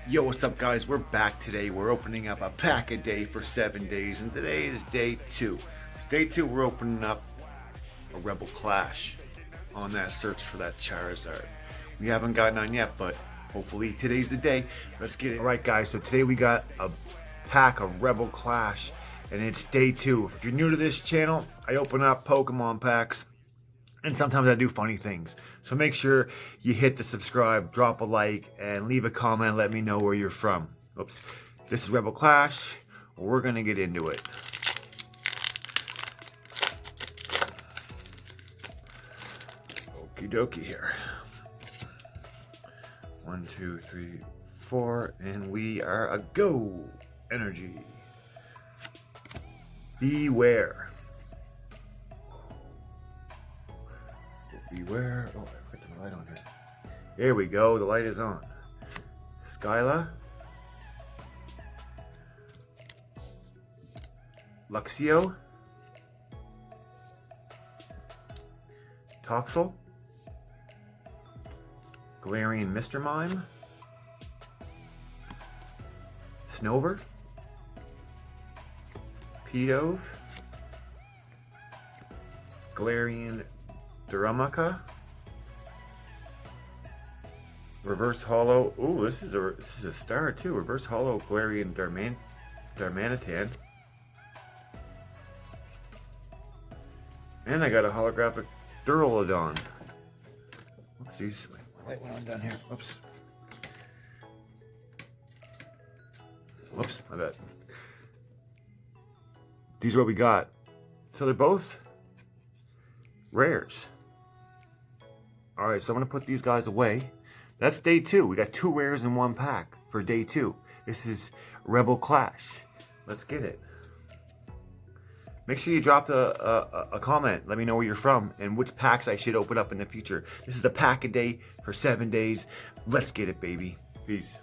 Yo, what's up, guys? We're back today. We're opening up a pack a day for 7 days, and today is day 2. It's day 2, we're opening up a Rebel Clash on that search for that Charizard. We haven't gotten on yet, but hopefully today's the day. Let's get it. Alright, guys, so today we got a pack of Rebel Clash, and it's day 2. If you're new to this channel, I open up Pokemon packs. And sometimes I do funny things. So make sure you hit the subscribe, drop a like, and leave a comment. Let me know where you're from. Oops. This is Rebel Clash. We're going to get into it. Okie dokie here. 1, 2, 3, 4. And we are a go. Energy. Beware. Beware. Oh, I put the light on here. There we go. The light is on. Skyla. Luxio. Toxel. Galarian Mr. Mime. Snover. Pidove. Galarian Darumaka. Reverse Hollow. Ooh, this is a star too. Reverse Hollow Galarian Darmanitan. And I got a holographic Duraludon. Oopsies. My light went on down here. Oops. Whoops, my bad. These are what we got. So they're both rares. Alright, so I'm going to put these guys away. That's day 2. We got 2 rares in 1 pack for day 2. This is Rebel Clash. Let's get it. Make sure you drop a comment. Let me know where you're from and which packs I should open up in the future. This is a pack a day for 7 days. Let's get it, baby. Peace.